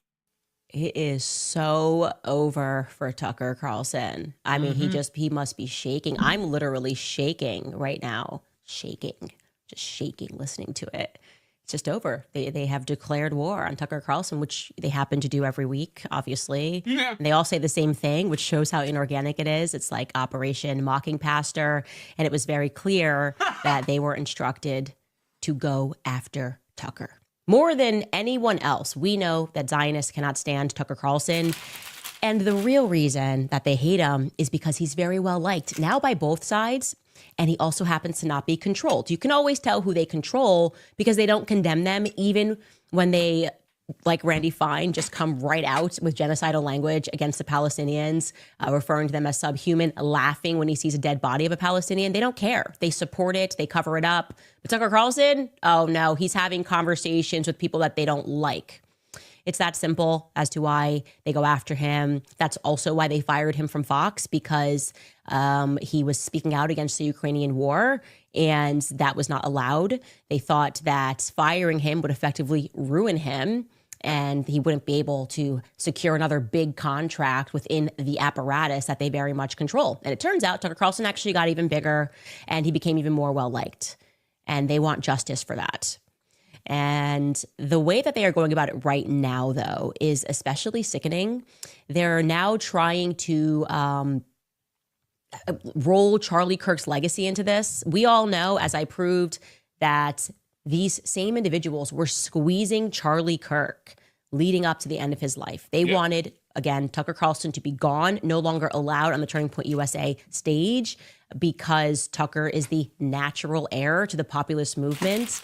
It is so over for Tucker Carlson. I mean, he must be shaking. I'm literally shaking right now. Shaking. Just shaking listening to it. It's just over. They have declared war on Tucker Carlson, which they happen to do every week, obviously. Yeah. And they all say the same thing, which shows how inorganic it is. It's like Operation Mocking Pastor. And it was very clear that they were instructed to go after Tucker. More than anyone else, we know that Zionists cannot stand Tucker Carlson. And the real reason that they hate him is because he's very well liked now by both sides. And he also happens to not be controlled. You can always tell who they control because they don't condemn them, even when they, like Randy Fine, just come right out with genocidal language against the Palestinians, referring to them as subhuman, laughing when he sees a dead body of a Palestinian. They don't care. They support it. They cover it up. But Tucker Carlson, oh no, he's having conversations with people that they don't like. It's that simple as to why they go after him. That's also why they fired him from Fox, because he was speaking out against the Ukrainian war, and that was not allowed. They thought that firing him would effectively ruin him, and he wouldn't be able to secure another big contract within the apparatus that they very much control. And it turns out Tucker Carlson actually got even bigger, and he became even more well-liked. And they want justice for that. And the way that they are going about it right now, though, is especially sickening. They're now trying to roll Charlie Kirk's legacy into this. We all know, as I proved, that these same individuals were squeezing Charlie Kirk leading up to the end of his life. They wanted, again, Tucker Carlson to be gone, no longer allowed on the Turning Point USA stage, because Tucker is the natural heir to the populist movement.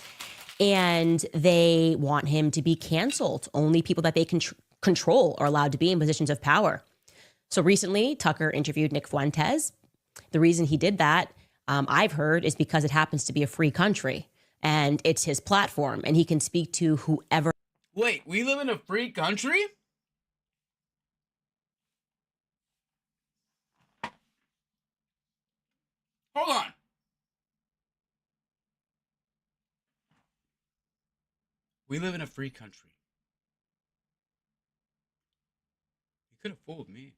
And they want him to be canceled. Only people that they control are allowed to be in positions of power. So recently, Tucker interviewed Nick Fuentes. The reason he did that, I've heard, is because it happens to be a free country. And it's his platform. And he can speak to whoever. Wait, we live in a free country? Hold on. We live in a free country. You could have fooled me.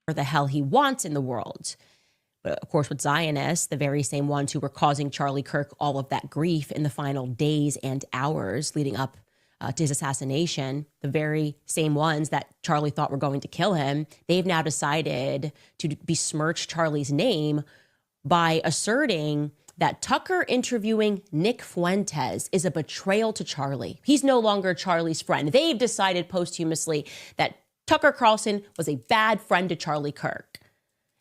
The hell he wants in the world. But of course, with Zionists, the very same ones who were causing Charlie Kirk all of that grief in the final days and hours leading up to his assassination, the very same ones that Charlie thought were going to kill him, they've now decided to besmirch Charlie's name by asserting that Tucker interviewing Nick Fuentes is a betrayal to Charlie. He's no longer Charlie's friend. They've decided posthumously that Tucker Carlson was a bad friend to Charlie Kirk.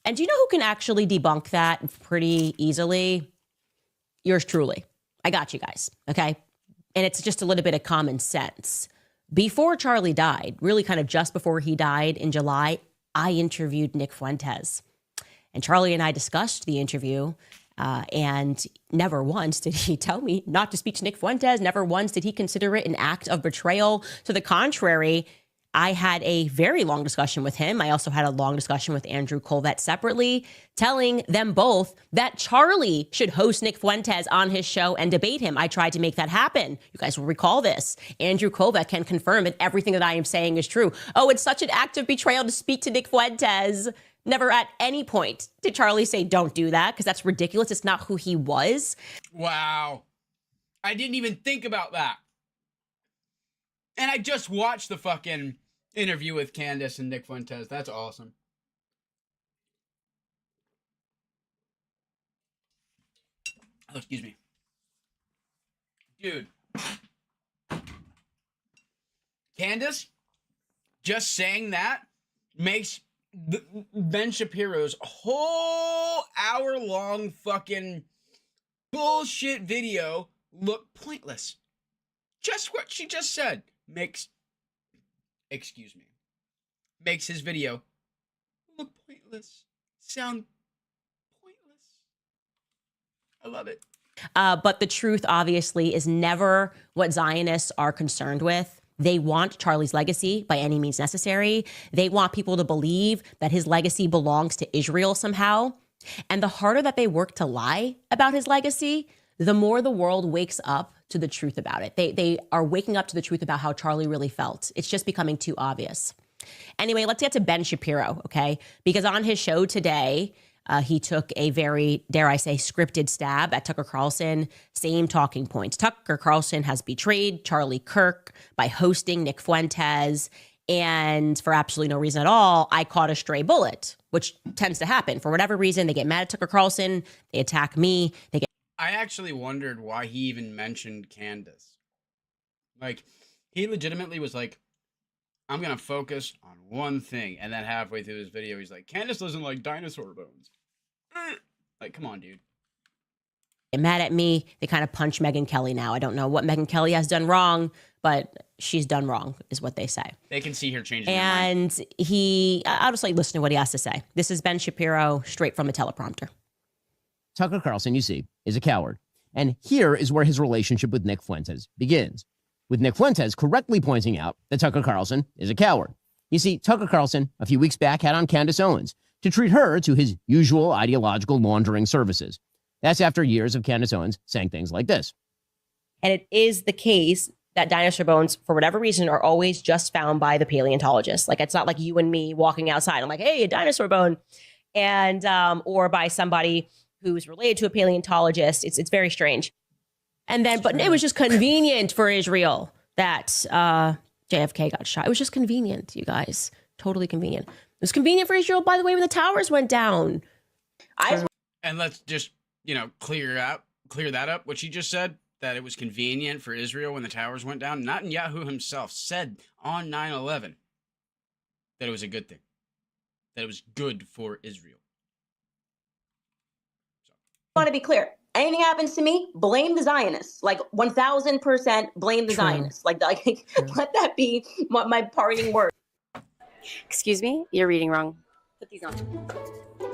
And do you know who can actually debunk that pretty easily? Yours truly. I got you guys, okay? And it's just a little bit of common sense. Before Charlie died, really kind of just before he died in July, I interviewed Nick Fuentes. And Charlie and I discussed the interview, and never once did he tell me not to speak to Nick Fuentes. Never once did he consider it an act of betrayal. To the contrary, I had a very long discussion with him. I also had a long discussion with Andrew Colvett separately, telling them both that Charlie should host Nick Fuentes on his show and debate him. I tried to make that happen. You guys will recall this. Andrew Colvett can confirm that everything that I am saying is true. Oh, it's such an act of betrayal to speak to Nick Fuentes. Never at any point did Charlie say, don't do that, because that's ridiculous. It's not who he was. Wow. I didn't even think about that. And I just watched the fucking interview with Candace and Nick Fuentes. That's awesome. Oh, excuse me. Dude. Candace, just saying that makes Ben Shapiro's whole hour-long fucking bullshit video look pointless. Just what she just said makes his video look pointless, sound pointless. I love it. But the truth, obviously, is never what Zionists are concerned with. They want Charlie's legacy by any means necessary. They want people to believe that his legacy belongs to Israel somehow. And the harder that they work to lie about his legacy, the more the world wakes up to the truth about it. They are waking up to the truth about how Charlie really felt. It's just becoming too obvious. Anyway, let's get to Ben Shapiro, okay? Because on his show today, he took a very, dare I say, scripted stab at Tucker Carlson. Same talking points. Tucker Carlson has betrayed Charlie Kirk by hosting Nick Fuentes. And for absolutely no reason at all, I caught a stray bullet, which tends to happen. For whatever reason, they get mad at Tucker Carlson. They attack me. I actually wondered why he even mentioned Candace. Like, he legitimately was like, I'm going to focus on one thing. And then halfway through this video, he's like, Candace doesn't like dinosaur bones. Like, come on, dude. Get mad at me. They kind of punch Megyn Kelly now. I don't know what Megyn Kelly has done wrong, but she's done wrong, is what they say. They can see her changing her And mind. I'll just listen to what he has to say. This is Ben Shapiro, straight from a teleprompter. Tucker Carlson, you see, is a coward. And here is where his relationship with Nick Fuentes begins, with Nick Fuentes correctly pointing out that Tucker Carlson is a coward. You see, Tucker Carlson, a few weeks back, had on Candace Owens to treat her to his usual ideological laundering services. That's after years of Candace Owens saying things like this. And it is the case that dinosaur bones, for whatever reason, are always just found by the paleontologist. Like, it's not like you and me walking outside. I'm like, hey, a dinosaur bone. And, or by somebody who's related to a paleontologist. It's very strange. And then, but it was just convenient for Israel that JFK got shot. It was just convenient, you guys. Totally convenient. It was convenient for Israel, by the way, when the towers went down. And let's just, clear that up. What she just said, that it was convenient for Israel when the towers went down. Netanyahu himself said on 9/11 that it was a good thing. That it was good for Israel. I want to be clear. Anything happens to me, blame the Zionists. Like 1000% blame the Zionists. Like let that be my parting word. Excuse me, you're reading wrong. Put these on.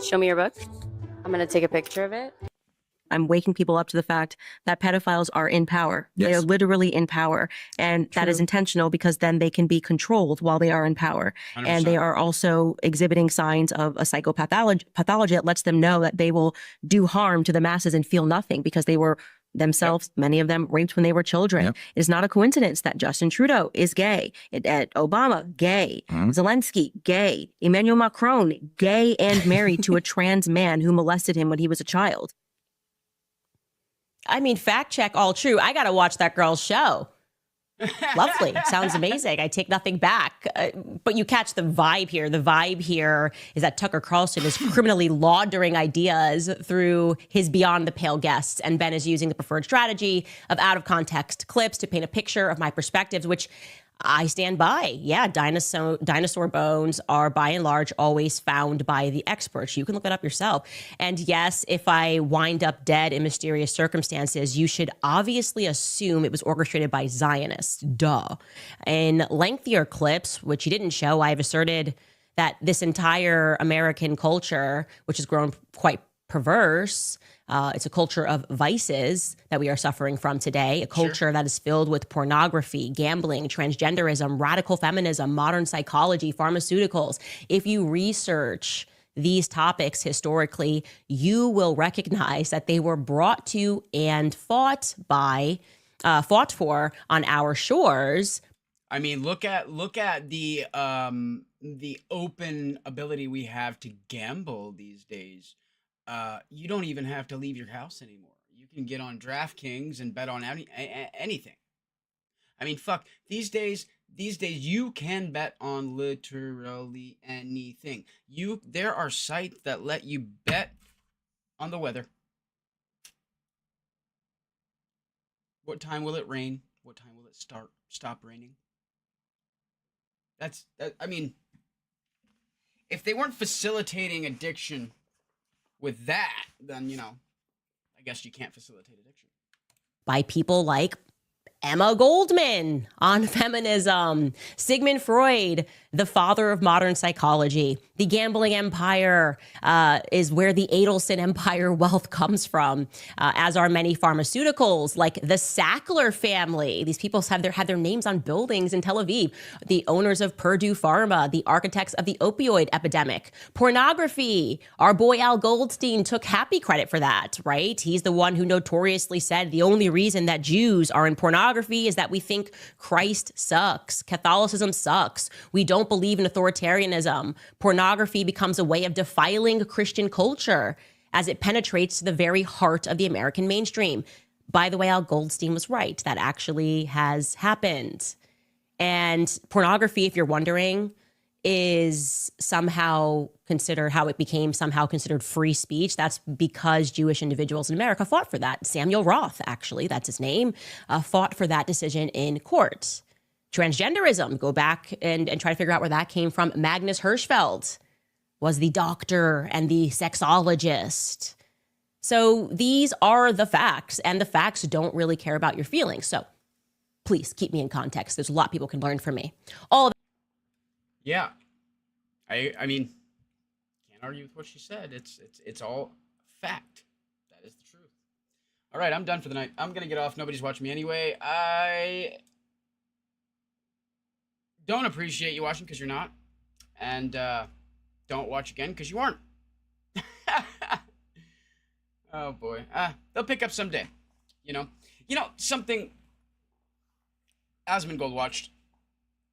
Show me your book. I'm going to take a picture of it. I'm waking people up to the fact that pedophiles are in power. Yes. They are literally in power. And that is intentional because then they can be controlled while they are in power. 100%. And they are also exhibiting signs of a psychopathology that lets them know that they will do harm to the masses and feel nothing because they were themselves, many of them, raped when they were children. It is not a coincidence that Justin Trudeau is gay. Obama, gay. Zelensky, gay. Emmanuel Macron, gay and married to a trans man who molested him when he was a child. I mean, fact check, all true. I got to watch that girl's show. Lovely. Sounds amazing. I take nothing back. But you catch the vibe here. The vibe here is that Tucker Carlson is criminally laundering ideas through his Beyond the Pale guests. And Ben is using the preferred strategy of out of context clips to paint a picture of my perspectives, which I stand by. Yeah, dinosaur bones are by and large always found by the experts. You can look it up yourself. And yes, if I wind up dead in mysterious circumstances, you should obviously assume it was orchestrated by Zionists. Duh. In lengthier clips, which he didn't show, I've asserted that this entire American culture, which has grown quite perverse, it's a culture of vices that we are suffering from today, a culture that is filled with pornography, gambling, transgenderism, radical feminism, modern psychology, pharmaceuticals. If you research these topics historically, you will recognize that they were brought to and fought for on our shores. I mean, look at the open ability we have to gamble these days. You don't even have to leave your house anymore. You can get on DraftKings and bet on anything. I mean, fuck, these days you can bet on literally anything. There are sites that let you bet on the weather. What time will it rain? What time will it stop raining? I mean, if they weren't facilitating addiction with that, then, you know, I guess you can't facilitate addiction. By people like Emma Goldman on feminism, Sigmund Freud, the father of modern psychology. The gambling empire is where the Adelson empire wealth comes from, as are many pharmaceuticals, like the Sackler family. These people had their names on buildings in Tel Aviv. The owners of Purdue Pharma, the architects of the opioid epidemic. Pornography. Our boy Al Goldstein took happy credit for that, right? He's the one who notoriously said the only reason that Jews are in pornography is that we think Christ sucks. Catholicism sucks. We don't believe in authoritarianism. Pornography becomes a way of defiling Christian culture as it penetrates to the very heart of the American mainstream. By the way, Al Goldstein was right. That actually has happened. And pornography, if you're wondering, is somehow considered how it became somehow considered free speech. That's because Jewish individuals in America fought for that. Samuel Roth, actually, that's his name, fought for that decision in court. Transgenderism, go back and try to figure out where that came from. Magnus Hirschfeld was the doctor and the sexologist. So these are the facts, and the facts don't really care about your feelings. So please keep me in context. There's a lot people can learn from me. All of Yeah. I mean, can't argue with what she said. It's all fact. That is the truth. All right, I'm done for the night. I'm going to get off. Nobody's watching me anyway. I don't appreciate you watching because you're not. And don't watch again because you aren't. Oh, boy. They'll pick up someday. You know, something Asmongold watched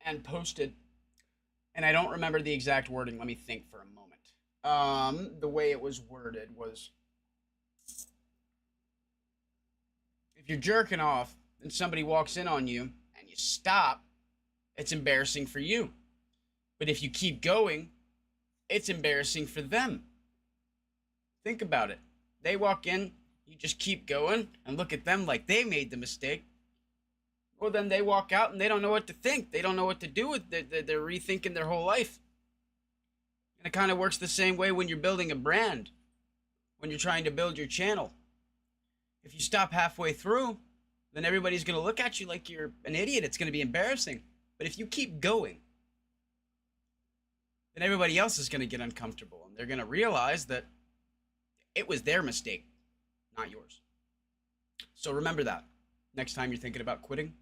and posted, and I don't remember the exact wording. Let me think for a moment. The way it was worded was, if you're jerking off and somebody walks in on you and you stop, it's embarrassing for you. But if you keep going, it's embarrassing for them. Think about it. They walk in, you just keep going and look at them like they made the mistake. Well, then they walk out and they don't know what to think. They don't know what to do with it. They're rethinking their whole life. And it kind of works the same way when you're building a brand, when you're trying to build your channel. If you stop halfway through, then everybody's going to look at you like you're an idiot. It's going to be embarrassing. But if you keep going, then everybody else is going to get uncomfortable. And they're going to realize that it was their mistake, not yours. So remember that. Next time you're thinking about quitting.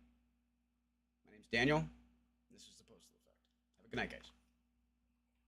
My name's Daniel. This is the Postal Effect. Have a good night, guys.